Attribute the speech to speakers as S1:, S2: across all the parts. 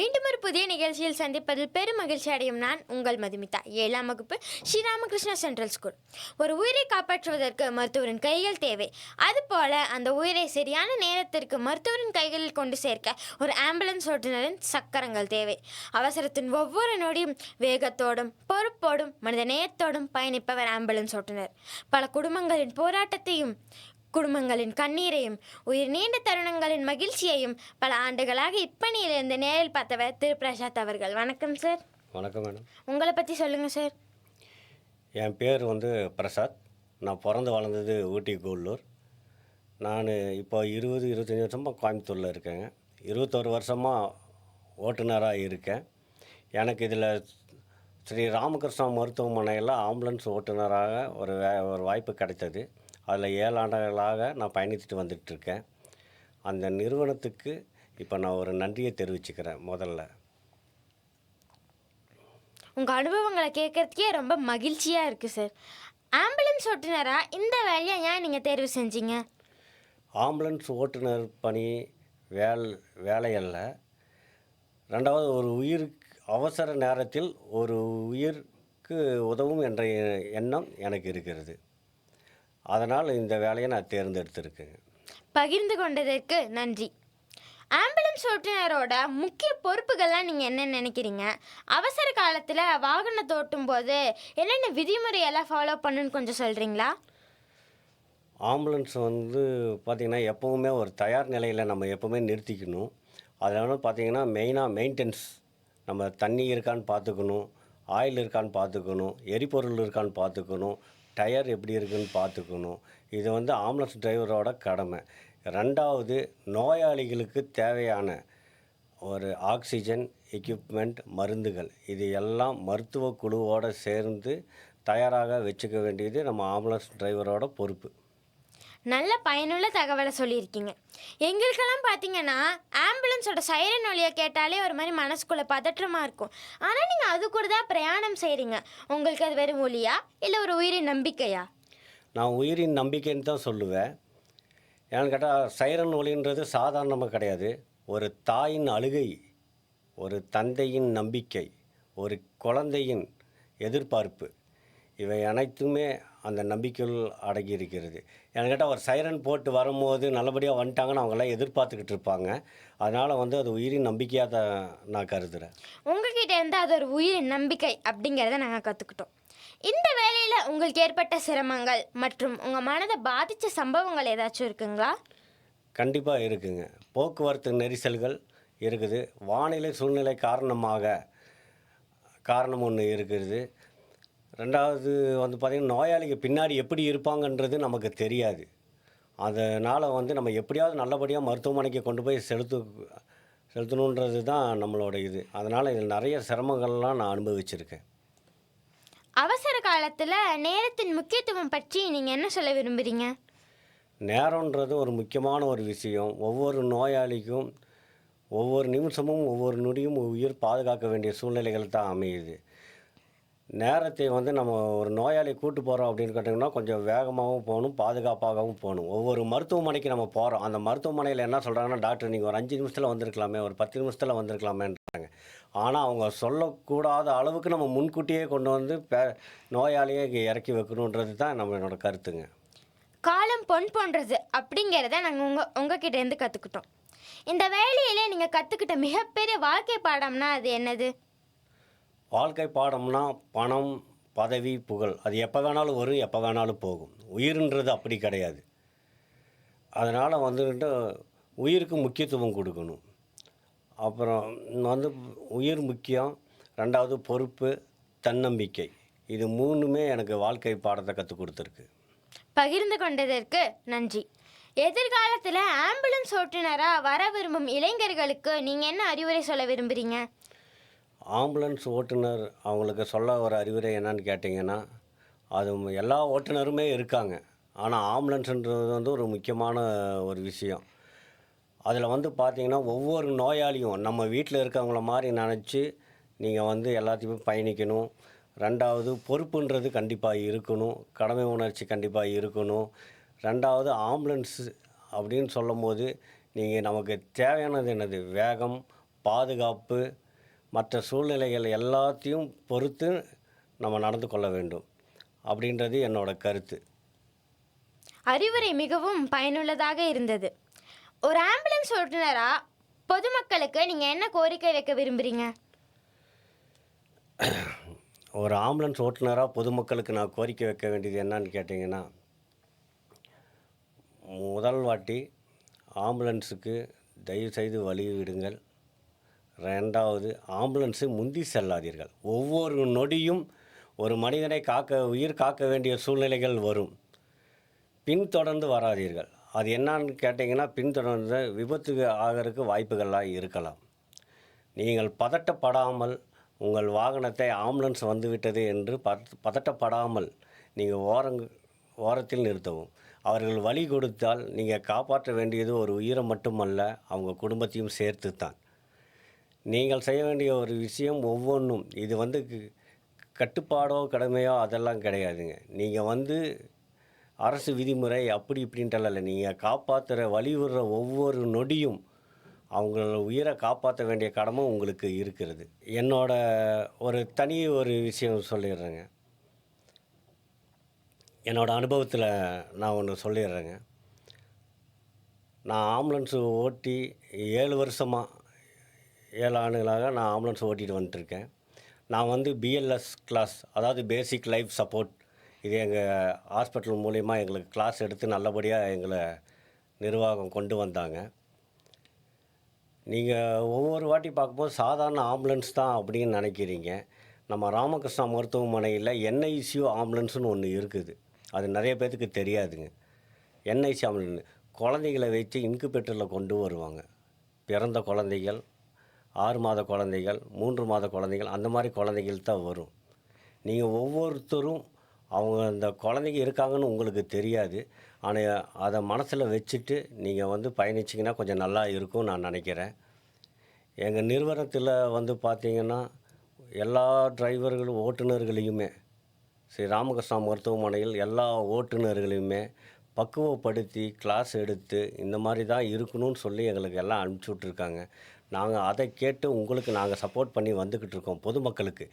S1: மீண்டும் ஒரு புதிய நிகழ்ச்சியில் சந்திப்பதில் பெரும் மகிழ்ச்சி அடையும் நான் உங்கள் மதுமிதா. 7ஆம் வகுப்பு ஸ்ரீராமகிருஷ்ணா சென்ட்ரல் ஸ்கூல். ஒரு உயிரை காப்பாற்றுவதற்கு மருத்துவரின் கைகள் தேவை. அதுபோல அந்த உயிரை சரியான நேரத்திற்கு மருத்துவரின் கைகளில் கொண்டு சேர்க்க ஒரு ஆம்புலன்ஸ் ஓட்டுநரின் சக்கரங்கள் தேவை. அவசரத்தின் ஒவ்வொரு நொடியும் வேகத்தோடும் பொறுப்போடும் மனித நேயத்தோடும் பயணிப்பவர் ஆம்புலன்ஸ் ஓட்டுநர். பல குடும்பங்களின் போராட்டத்தையும் குடும்பங்களின் கண்ணீரையும் உயிர் நீண்ட தருணங்களின் மகிழ்ச்சியையும் பல ஆண்டுகளாக இப்பணியிலிருந்து நேரில் பார்த்தவர் திரு பிரசாத் அவர்கள். வணக்கம் சார்.
S2: வணக்கம் மேடம்.
S1: உங்களை பற்றி சொல்லுங்கள் சார்.
S2: என் பேர் பிரசாத். நான் பிறந்து வளர்ந்தது ஊட்டி கூடலூர். நான் இப்போ 20-25 வருஷமாக கோயம்புத்தூரில் இருக்கேங்க. 21 வருஷமாக ஓட்டுநராக இருக்கேன். எனக்கு இதில் ஸ்ரீ ராமகிருஷ்ணா மருத்துவமனையில் ஆம்புலன்ஸ் ஓட்டுநராக ஒரு வாய்ப்பு கிடைத்தது. அதில் 7 ஆண்டுகளாக நான் பயணித்துட்டு வந்துட்டுருக்கேன். அந்த நிறுவனத்துக்கு இப்போ நான் ஒரு நன்றியை தெரிவிச்சுக்கிறேன். முதல்ல
S1: உங்கள் அனுபவங்களை கேட்குறதுக்கே ரொம்ப மகிழ்ச்சியாக இருக்குது சார். ஆம்புலன்ஸ் ஓட்டுநராக இந்த வேலையை ஏன் நீங்கள் தேர்வு செஞ்சீங்க?
S2: ஆம்புலன்ஸ் ஓட்டுநர் பணி வேலையல்ல. ரெண்டாவது, ஒரு உயிருக்கு அவசர நேரத்தில் ஒரு உயிருக்கு உதவும் என்ற எண்ணம் எனக்கு இருக்கிறது. அதனால் இந்த வேலையை நான் தேர்ந்தெடுத்திருக்கேன்.
S1: பகிர்ந்து கொண்டதற்கு நன்றி. ஆம்புலன்ஸ் ஓட்டுநரோட முக்கிய பொறுப்புகள்லாம் நீங்கள் என்ன நினைக்கிறீங்க? அவசர காலத்தில் வாகனத்தை ஓட்டும் போது என்னென்ன விதிமுறையெல்லாம் ஃபாலோ பண்ணுன்னு கொஞ்சம் சொல்கிறீங்களா?
S2: ஆம்புலன்ஸ் பார்த்திங்கன்னா எப்போவுமே ஒரு தயார் நிலையில் நம்ம எப்போவுமே நிறுத்திக்கணும். அதில் பார்த்திங்கன்னா மெயினாக மெயின்டெனன்ஸ், நம்ம தண்ணி இருக்கான்னு பார்த்துக்கணும், ஆயில் இருக்கான்னு பார்த்துக்கணும், எரிபொருள் இருக்கான்னு பார்த்துக்கணும், டயர் எப்படி இருக்குன்னு பார்த்துக்கணும். இது ஆம்புலன்ஸ் டிரைவரோட கடமை. ரெண்டாவது, நோயாளிகளுக்கு தேவையான ஒரு ஆக்சிஜன் எக்யூப்மெண்ட், மருந்துகள், இது எல்லாம் மருத்துவ குழுவோடு சேர்ந்து தயாராக வச்சுக்க வேண்டியது நம்ம ஆம்புலன்ஸ் டிரைவரோட பொறுப்பு.
S1: நல்ல பயனுள்ள தகவலை சொல்லியிருக்கீங்க. எங்களுக்கெல்லாம் பார்த்தீங்கன்னா ஆம்புலன்ஸோட சைரன் ஒலியை கேட்டாலே ஒரு மாதிரி மனசுக்குள்ளே பதற்றமாக இருக்கும். ஆனால் நீங்கள் அது கூட தான் பிரயாணம் செய்கிறீங்க. உங்களுக்கு அது வெறும் ஒலியா இல்லை ஒரு உயிரின் நம்பிக்கையா?
S2: நான் உயிரின் நம்பிக்கைன்னு தான் சொல்லுவேன். ஏன்னு கேட்டால் சைரன் ஒலின்றது சாதாரணமாக கிடையாது. ஒரு தாயின் அழுகை, ஒரு தந்தையின் நம்பிக்கை, ஒரு குழந்தையின் எதிர்பார்ப்பு, இவை அனைத்துமே அந்த நம்பிக்கையில் அடங்கி இருக்கிறது. ஏன்னு கேட்டால் ஒரு சைரன் போட்டு வரும்போது நல்லபடியாக வந்துட்டாங்கன்னு அவங்களாம் எதிர்பார்த்துக்கிட்டு இருப்பாங்க. அதனால் அது உயிரின் நம்பிக்கையாக தான் நான் கருதுகிறேன்.
S1: உங்ககிட்ட இருந்து அது ஒரு உயிரின் நம்பிக்கை அப்படிங்கிறத நாங்கள் கற்றுக்கிட்டோம். இந்த வேலையில் உங்களுக்கு ஏற்பட்ட சிரமங்கள் மற்றும் உங்கள் மனதை பாதித்த சம்பவங்கள் ஏதாச்சும் இருக்குங்களா?
S2: கண்டிப்பாக இருக்குங்க. போக்குவரத்து நெரிசல்கள் இருக்குது. வானிலை சூழ்நிலை காரணம் ஒன்று இருக்குது. ரெண்டாவது பார்த்திங்கன்னா நோயாளிக்கு பின்னாடி எப்படி இருப்பாங்கன்றது நமக்கு தெரியாது. அதனால் நம்ம எப்படியாவது நல்லபடியாக மருத்துவமனைக்கு கொண்டு போய் செலுத்தணுன்றது தான் நம்மளோட இது. அதனால் இதில் நிறைய சிரமங்கள்லாம் நான் அனுபவிச்சிருக்கேன்.
S1: அவசர காலத்தில் நேரத்தின் முக்கியத்துவம் பற்றி நீங்கள் என்ன சொல்ல விரும்புகிறீங்க?
S2: நேரன்றது ஒரு முக்கியமான ஒரு விஷயம். ஒவ்வொரு நோயாளிக்கும் ஒவ்வொரு நிமிஷமும் ஒவ்வொரு நொடியும் உயிர் பாதுகாக்க வேண்டிய சூழ்நிலைகள் தான் அமையுது. நேரத்தை நம்ம ஒரு நோயாளியை கூட்டு போகிறோம் அப்படின்னு கேட்டிங்கன்னா கொஞ்சம் வேகமாகவும் போகணும், பாதுகாப்பாகவும் போகணும். ஒவ்வொரு மருத்துவமனைக்கு நம்ம போகிறோம். அந்த மருத்துவமனையில் என்ன சொல்கிறாங்கன்னா, டாக்டர் நீங்கள் ஒரு 5 நிமிஷத்தில் வந்திருக்கலாமே, ஒரு 10 நிமிஷத்தில் வந்திருக்கலாமேன்றாங்க. ஆனால் அவங்க சொல்லக்கூடாத அளவுக்கு நம்ம முன்கூட்டியே கொண்டு நோயாளியை இறக்கி வைக்கணுன்றது தான் நம்மளோட கருத்துங்க.
S1: காலம் பொன் போன்றது அப்படிங்கிறத நாங்கள் உங்ககிட்டேருந்து கற்றுக்கிட்டோம். இந்த வேலையிலே நீங்கள் கற்றுக்கிட்ட மிகப்பெரிய வாழ்க்கை பாடம்னா அது என்னது?
S2: வாழ்க்கை பாடம்னா பணம், பதவி, புகழ், அது எப்போ வேணாலும் வரும், எப்போ வேணாலும் போகும். உயிர்ன்றது அப்படி கிடையாது. அதனால் உயிருக்கு முக்கியத்துவம் கொடுக்கணும். அப்புறம் உயிர் முக்கியம். ரெண்டாவது பொறுப்பு, தன்னம்பிக்கை, இது 3மே எனக்கு வாழ்க்கை பாடத்தை கற்றுக் கொடுத்துருக்கு.
S1: பகிர்ந்து கொண்டதற்கு நன்றி. எதிர்காலத்தில் ஆம்புலன்ஸ் ஓட்டுநராக வர விரும்பும் இளைஞர்களுக்கு நீங்கள் என்ன அறிவுரை சொல்ல விரும்புகிறீங்க?
S2: ஆம்புலன்ஸ் ஓட்டுநர் அவங்களுக்கு சொல்ல ஒரு அறிவுரை என்னன்னு கேட்டிங்கன்னா, அது எல்லா ஓட்டுநருமே இருக்காங்க. ஆனால் ஆம்புலன்ஸுன்றது ஒரு முக்கியமான ஒரு விஷயம். அதில் பார்த்திங்கன்னா ஒவ்வொரு நோயாளியும் நம்ம வீட்டில் இருக்கவங்கள மாதிரி நினச்சி நீங்கள் எல்லாத்தையுமே பயணிக்கணும். ரெண்டாவது, பொறுப்புன்றது கண்டிப்பாக இருக்கணும். கடமை உணர்ச்சி கண்டிப்பாக இருக்கணும். ரெண்டாவது, ஆம்புலன்ஸு அப்படின்னு சொல்லும்போது நமக்கு தேவையானது என்னது? வேகம், பாதுகாப்பு, மற்ற சூழ்நிலைகள் எல்லாத்தையும் பொறுத்து நம்ம நடந்து கொள்ள வேண்டும் அப்படின்றது என்னோட கருத்து.
S1: அறிவுரை மிகவும் பயனுள்ளதாக இருந்தது. ஒரு ஆம்புலன்ஸ் ஓட்டுநரா பொதுமக்களுக்கு நீங்க என்ன கோரிக்கை வைக்க விரும்புறீங்க?
S2: ஒரு ஆம்புலன்ஸ் ஓட்டுநராக பொதுமக்களுக்கு நான் கோரிக்கை வைக்க வேண்டியது என்னன்னு கேட்டிங்கன்னா, முதல் வாட்டி ஆம்புலன்ஸுக்கு தயவுசெய்து வழி விடுங்கள். 2வது, ஆம்புலன்ஸு முந்தி செல்லாதீர்கள். ஒவ்வொரு நொடியும் ஒரு மனிதனை உயிர் காக்க வேண்டிய சூழ்நிலைகள் வரும். பின்தொடர்ந்து வராதீர்கள். அது என்னான்னு கேட்டிங்கன்னா, பின்தொடர்ந்து விபத்துக்கு ஆகிறதுக்கு வாய்ப்புகள்லாம் இருக்கலாம். நீங்கள் பதட்டப்படாமல் உங்கள் வாகனத்தை ஆம்புலன்ஸ் வந்துவிட்டது என்று பதட்டப்படாமல் நீங்கள் ஓரத்தில் நிறுத்தவும். அவர்கள் வழி கொடுத்தால் நீங்கள் காப்பாற்ற வேண்டியது ஒரு உயிரை மட்டுமல்ல, அவங்க குடும்பத்தையும் சேர்த்து தான். நீங்கள் செய்ய வேண்டிய ஒரு விஷயம் ஒவ்வொன்றும் இது வந்து கட்டுப்பாடோ கடமையோ அதெல்லாம் கிடையாதுங்க. நீங்கள் அரசு விதிமுறை அப்படி இப்படின்ட்டெல்லாம் இல்லை. நீங்கள் காப்பாற்றுற வழிவிடுற ஒவ்வொரு நொடியும் அவங்கள உயிரை காப்பாற்ற வேண்டிய கடமை உங்களுக்கு இருக்கிறது. என்னோட ஒரு விஷயம் சொல்லிடுறேங்க. என்னோட அனுபவத்தில் நான் ஒன்று சொல்லிடுறேங்க. நான் ஆம்புலன்ஸு ஓட்டி 7 ஆண்டுகளாக நான் ஆம்புலன்ஸ் ஓட்டிகிட்டு வந்துட்டுருக்கேன். நான் பிஎல்எஸ் கிளாஸ், அதாவது பேசிக் லைஃப் சப்போர்ட், இது எங்கள் ஹாஸ்பிட்டல் மூலிமா எங்களுக்கு கிளாஸ் எடுத்து நல்லபடியாக எங்களை நிர்வாகம் கொண்டு வந்தாங்க. நீங்கள் ஒவ்வொரு வாட்டி பார்க்கும்போது சாதாரண ஆம்புலன்ஸ் தான் அப்படின்னு நினைக்கிறீங்க. நம்ம ராமகிருஷ்ணா மருத்துவமனையில் என்ஐசியூ ஆம்புலன்ஸ்னு ஒன்று இருக்குது. அது நிறைய பேர்த்துக்கு தெரியாதுங்க. என்ஐசி ஆம்புலன்ஸ் குழந்தைகளை வச்சு இன்குபேட்டரில் கொண்டு வருவாங்க. பிறந்த குழந்தைகள், 6 மாத குழந்தைகள், 3 மாத குழந்தைகள், அந்த மாதிரி குழந்தைகள் தான் வரும். நீங்கள் ஒவ்வொருத்தரும் அவங்க அந்த குழந்தைங்க இருக்காங்கன்னு உங்களுக்கு தெரியாது. ஆனால் அதை மனசில் வச்சுட்டு நீங்கள் பயணிச்சிங்கன்னா கொஞ்சம் நல்லா இருக்கும்னு நான் நினைக்கிறேன். எங்கள் நிறுவனத்தில் பார்த்தீங்கன்னா எல்லா டிரைவர்களும் ஓட்டுநர்களையுமே ஸ்ரீ ராமகிருஷ்ணா மருத்துவமனையில் எல்லா ஓட்டுநர்களையுமே பக்குவப்படுத்தி கிளாஸ் எடுத்து இந்த மாதிரி தான் இருக்கணும்னு சொல்லி எங்களுக்கு எல்லாம் அனுப்பிச்சி விட்ருக்காங்க. நாங்கள் அதை கேட்டு உங்களுக்கு நாங்கள் சப்போர்ட் பண்ணி வந்துக்கிட்டு இருக்கோம் பொதுமக்களுக்கு.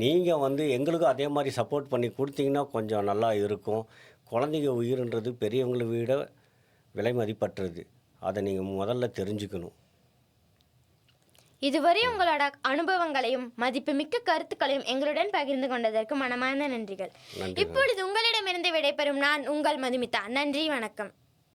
S2: நீங்கள் எங்களுக்கும் அதே மாதிரி சப்போர்ட் பண்ணி கொடுத்தீங்கன்னா கொஞ்சம் நல்லா இருக்கும். குழந்தைங்க உயிர்ன்றது பெரியவங்களை விட விலை மதிப்பற்றது. அதை நீங்கள் முதல்ல தெரிஞ்சுக்கணும்.
S1: இதுவரை உங்களோட அனுபவங்களையும் மதிப்புமிக்க கருத்துக்களையும் எங்களுடன் பகிர்ந்து கொண்டதற்கு மனமார்ந்த நன்றிகள்.
S2: நன்றி.
S1: இப்பொழுது உங்களிடமிருந்து விடைபெறும் நான் உங்கள் மதுமிதா. நன்றி, வணக்கம்.